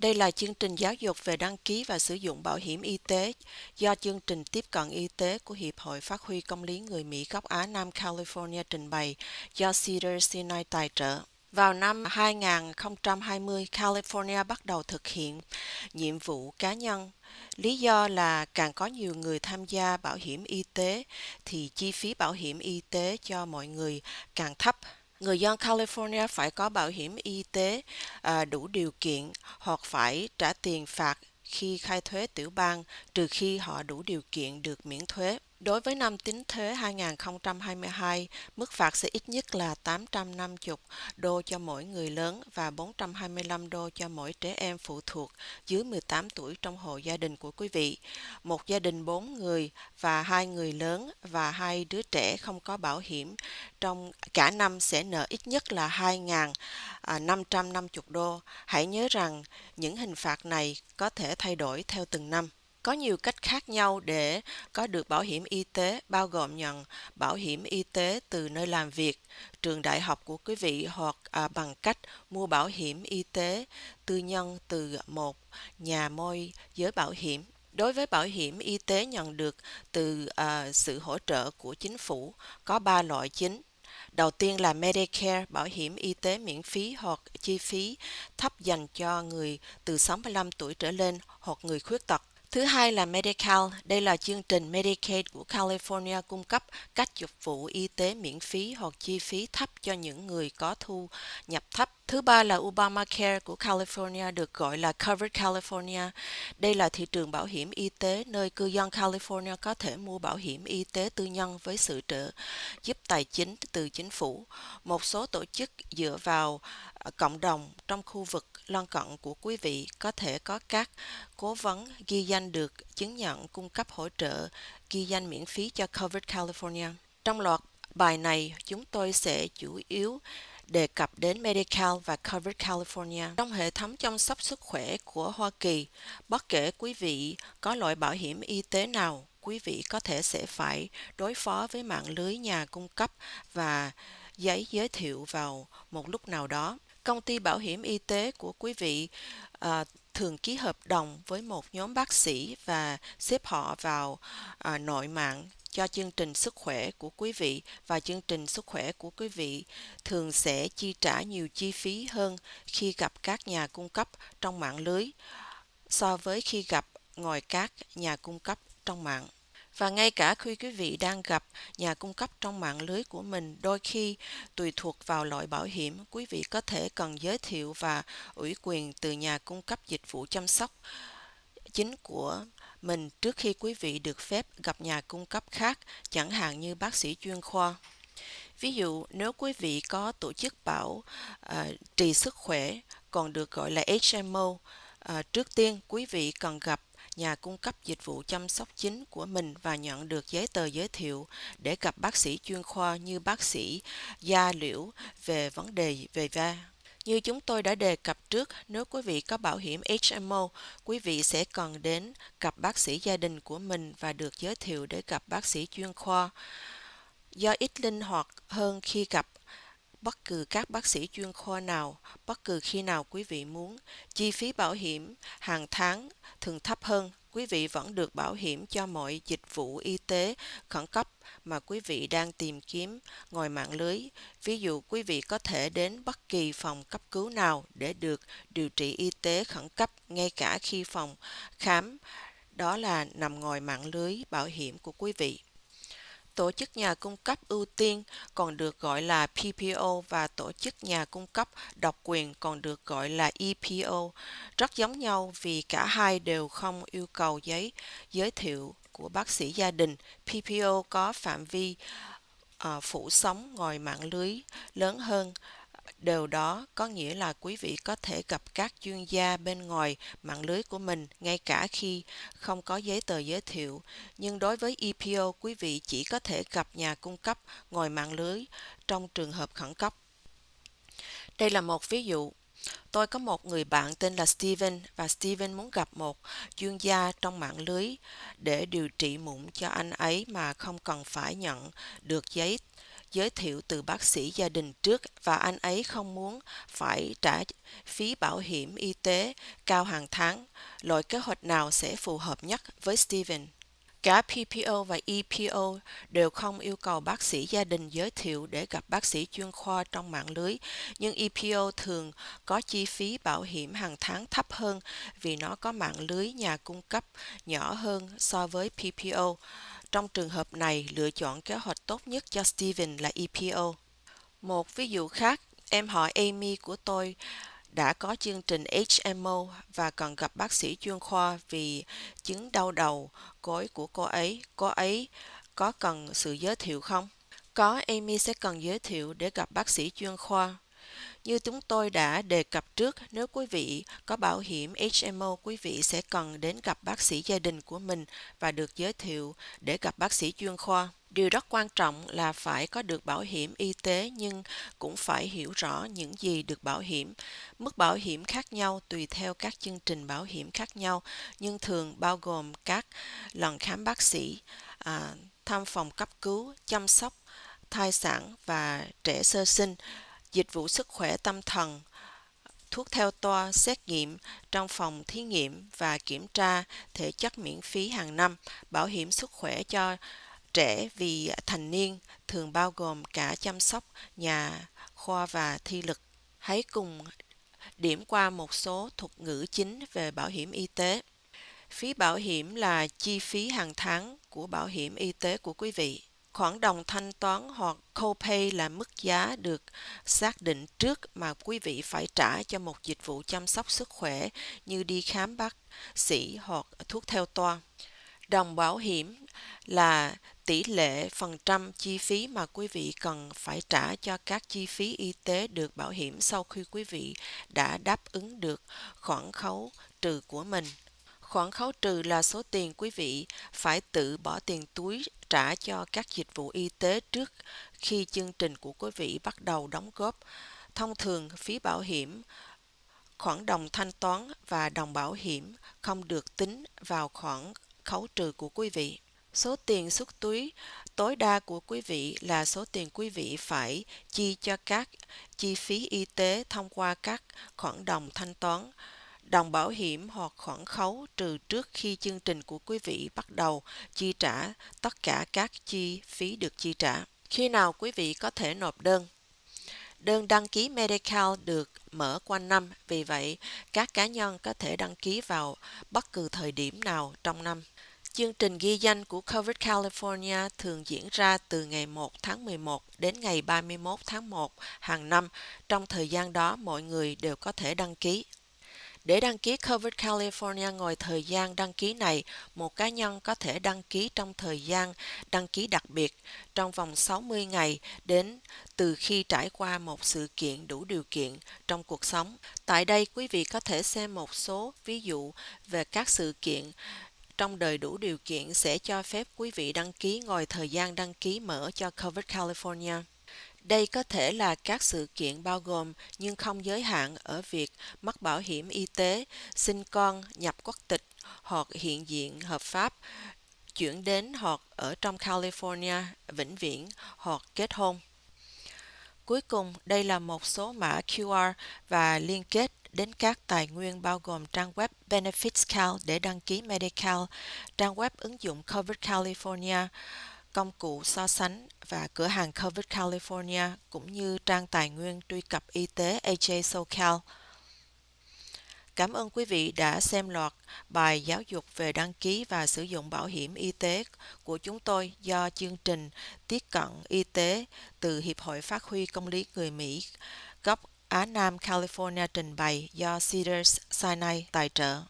Đây là chương trình giáo dục về đăng ký và sử dụng bảo hiểm y tế do chương trình tiếp cận y tế của Hiệp hội Phát huy Công lý Người Mỹ gốc Á Nam California trình bày do Cedars-Sinai tài trợ. Vào năm 2020, California bắt đầu thực hiện nhiệm vụ cá nhân. Lý do là càng có nhiều người tham gia bảo hiểm y tế thì chi phí bảo hiểm y tế cho mọi người càng thấp. Người dân California phải có bảo hiểm y tế đủ điều kiện hoặc phải trả tiền phạt khi khai thuế tiểu bang trừ khi họ đủ điều kiện được miễn thuế. Đối với năm tính thuế 2022, mức phạt sẽ ít nhất là $850 cho mỗi người lớn và $425 cho mỗi trẻ em phụ thuộc dưới 18 tuổi trong hộ gia đình của quý vị. Một gia đình 4 người và 2 người lớn và 2 đứa trẻ không có bảo hiểm trong cả năm sẽ nợ ít nhất là $2.550. Hãy nhớ rằng những hình phạt này có thể thay đổi theo từng năm. Có nhiều cách khác nhau để có được bảo hiểm y tế, bao gồm nhận bảo hiểm y tế từ nơi làm việc, trường đại học của quý vị hoặc bằng cách mua bảo hiểm y tế tư nhân từ một nhà môi giới bảo hiểm. Đối với bảo hiểm y tế nhận được từ sự hỗ trợ của chính phủ, có 3 loại chính. Đầu tiên là Medicare, bảo hiểm y tế miễn phí hoặc chi phí thấp dành cho người từ 65 tuổi trở lên hoặc người khuyết tật. Thứ hai là Medi-Cal, đây là chương trình Medicaid của California cung cấp các dịch vụ y tế miễn phí hoặc chi phí thấp cho những người có thu nhập thấp. Thứ ba là Obamacare của California, được gọi là Covered California. Đây là thị trường bảo hiểm y tế nơi cư dân California có thể mua bảo hiểm y tế tư nhân với sự trợ giúp tài chính từ chính phủ. Một số tổ chức dựa vào cộng đồng trong khu vực lân cận của quý vị có thể có các cố vấn ghi danh được chứng nhận cung cấp hỗ trợ ghi danh miễn phí cho Covered California. Trong loạt bài này, chúng tôi sẽ chủ yếu đề cập đến Medi-Cal và Covered California. Trong hệ thống chăm sóc sức khỏe của Hoa Kỳ, bất kể quý vị có loại bảo hiểm y tế nào, quý vị có thể sẽ phải đối phó với mạng lưới nhà cung cấp và giấy giới thiệu vào một lúc nào đó. Công ty bảo hiểm y tế của quý vị thường ký hợp đồng với một nhóm bác sĩ và xếp họ vào nội mạng cho chương trình sức khỏe của quý vị, và chương trình sức khỏe của quý vị thường sẽ chi trả nhiều chi phí hơn khi gặp các nhà cung cấp trong mạng lưới so với khi gặp ngoài các nhà cung cấp trong mạng. Và ngay cả khi quý vị đang gặp nhà cung cấp trong mạng lưới của mình, đôi khi tùy thuộc vào loại bảo hiểm, quý vị có thể cần giới thiệu và ủy quyền từ nhà cung cấp dịch vụ chăm sóc chính của mình trước khi quý vị được phép gặp nhà cung cấp khác, chẳng hạn như bác sĩ chuyên khoa. Ví dụ, nếu quý vị có tổ chức bảo trì sức khỏe, còn được gọi là HMO, trước tiên quý vị cần gặp nhà cung cấp dịch vụ chăm sóc chính của mình và nhận được giấy tờ giới thiệu để gặp bác sĩ chuyên khoa như bác sĩ da liễu về vấn đề về da. Như chúng tôi đã đề cập trước, nếu quý vị có bảo hiểm HMO, quý vị sẽ cần đến gặp bác sĩ gia đình của mình và được giới thiệu để gặp bác sĩ chuyên khoa. Do ít linh hoạt hơn khi gặp bất cứ các bác sĩ chuyên khoa nào, bất cứ khi nào quý vị muốn, chi phí bảo hiểm hàng tháng thường thấp hơn, quý vị vẫn được bảo hiểm cho mọi dịch vụ y tế khẩn cấp mà quý vị đang tìm kiếm ngoài mạng lưới. Ví dụ, quý vị có thể đến bất kỳ phòng cấp cứu nào để được điều trị y tế khẩn cấp, ngay cả khi phòng khám đó là nằm ngoài mạng lưới bảo hiểm của quý vị. Tổ chức nhà cung cấp ưu tiên còn được gọi là PPO và tổ chức nhà cung cấp độc quyền còn được gọi là EPO rất giống nhau vì cả hai đều không yêu cầu giấy giới thiệu của bác sĩ gia đình. PPO có phạm vi phủ sóng ngoài mạng lưới lớn hơn. Điều đó có nghĩa là quý vị có thể gặp các chuyên gia bên ngoài mạng lưới của mình ngay cả khi không có giấy tờ giới thiệu. Nhưng đối với EPO, quý vị chỉ có thể gặp nhà cung cấp ngoài mạng lưới trong trường hợp khẩn cấp. Đây là một ví dụ. Tôi có một người bạn tên là Steven và Steven muốn gặp một chuyên gia trong mạng lưới để điều trị mụn cho anh ấy mà không cần phải nhận được giấy giới thiệu từ bác sĩ gia đình trước và anh ấy không muốn phải trả phí bảo hiểm y tế cao hàng tháng. Loại kế hoạch nào sẽ phù hợp nhất với Steven? Cả PPO và EPO đều không yêu cầu bác sĩ gia đình giới thiệu để gặp bác sĩ chuyên khoa trong mạng lưới, nhưng EPO thường có chi phí bảo hiểm hàng tháng thấp hơn vì nó có mạng lưới nhà cung cấp nhỏ hơn so với PPO. Trong trường hợp này, lựa chọn kế hoạch tốt nhất cho Steven là EPO. Một ví dụ khác, em họ Amy của tôi đã có chương trình HMO và cần gặp bác sĩ chuyên khoa vì chứng đau đầu gối của cô ấy. Cô ấy có cần sự giới thiệu không? Có, Amy sẽ cần giới thiệu để gặp bác sĩ chuyên khoa. Như chúng tôi đã đề cập trước, nếu quý vị có bảo hiểm HMO, quý vị sẽ cần đến gặp bác sĩ gia đình của mình và được giới thiệu để gặp bác sĩ chuyên khoa. Điều rất quan trọng là phải có được bảo hiểm y tế nhưng cũng phải hiểu rõ những gì được bảo hiểm. Mức bảo hiểm khác nhau tùy theo các chương trình bảo hiểm khác nhau nhưng thường bao gồm các lần khám bác sĩ, thăm phòng cấp cứu, chăm sóc thai sản và trẻ sơ sinh, dịch vụ sức khỏe tâm thần, thuốc theo toa, xét nghiệm trong phòng thí nghiệm và kiểm tra thể chất miễn phí hàng năm. Bảo hiểm sức khỏe cho trẻ vì thành niên thường bao gồm cả chăm sóc nhà khoa và thi lực. Hãy cùng điểm qua một số thuật ngữ chính về bảo hiểm y tế. Phí bảo hiểm là chi phí hàng tháng của bảo hiểm y tế của quý vị. Khoản đồng thanh toán hoặc copay là mức giá được xác định trước mà quý vị phải trả cho một dịch vụ chăm sóc sức khỏe như đi khám bác sĩ hoặc thuốc theo toa. Đồng bảo hiểm là tỷ lệ phần trăm chi phí mà quý vị cần phải trả cho các chi phí y tế được bảo hiểm sau khi quý vị đã đáp ứng được khoản khấu trừ của mình. Khoản khấu trừ là số tiền quý vị phải tự bỏ tiền túi trả cho các dịch vụ y tế trước khi chương trình của quý vị bắt đầu đóng góp. Thông thường, phí bảo hiểm, khoản đồng thanh toán và đồng bảo hiểm không được tính vào khoản khấu trừ của quý vị. Số tiền xuất túi tối đa của quý vị là số tiền quý vị phải chi cho các chi phí y tế thông qua các khoản đồng thanh toán, đồng bảo hiểm hoặc khoản khấu trừ trước khi chương trình của quý vị bắt đầu chi trả tất cả các chi phí được chi trả. Khi nào quý vị có thể nộp đơn? Đơn đăng ký Medi-Cal được mở quanh năm, vì vậy các cá nhân có thể đăng ký vào bất cứ thời điểm nào trong năm. Chương trình ghi danh của Covered California thường diễn ra từ ngày 1 tháng 11 đến ngày 31 tháng 1 hàng năm. Trong thời gian đó, mọi người đều có thể đăng ký. Để đăng ký Covered California ngoài thời gian đăng ký này, một cá nhân có thể đăng ký trong thời gian đăng ký đặc biệt trong vòng 60 ngày đến từ khi trải qua một sự kiện đủ điều kiện trong cuộc sống. Tại đây, quý vị có thể xem một số ví dụ về các sự kiện trong đời đủ điều kiện sẽ cho phép quý vị đăng ký ngoài thời gian đăng ký mở cho Covered California. Đây có thể là các sự kiện bao gồm nhưng không giới hạn ở việc mắc bảo hiểm y tế, sinh con, nhập quốc tịch hoặc hiện diện hợp pháp, chuyển đến hoặc ở trong California vĩnh viễn hoặc kết hôn. Cuối cùng, đây là một số mã QR và liên kết đến các tài nguyên bao gồm trang web BenefitsCal để đăng ký Medi-Cal, trang web ứng dụng Covered California, công cụ so sánh và cửa hàng Covered California cũng như trang tài nguyên truy cập y tế AJ SoCal. Cảm ơn quý vị đã xem loạt bài giáo dục về đăng ký và sử dụng bảo hiểm y tế của chúng tôi do chương trình Tiếp cận y tế từ Hiệp hội Phát huy Công lý người Mỹ gốc Á Nam California trình bày do Cedars Sinai tài trợ.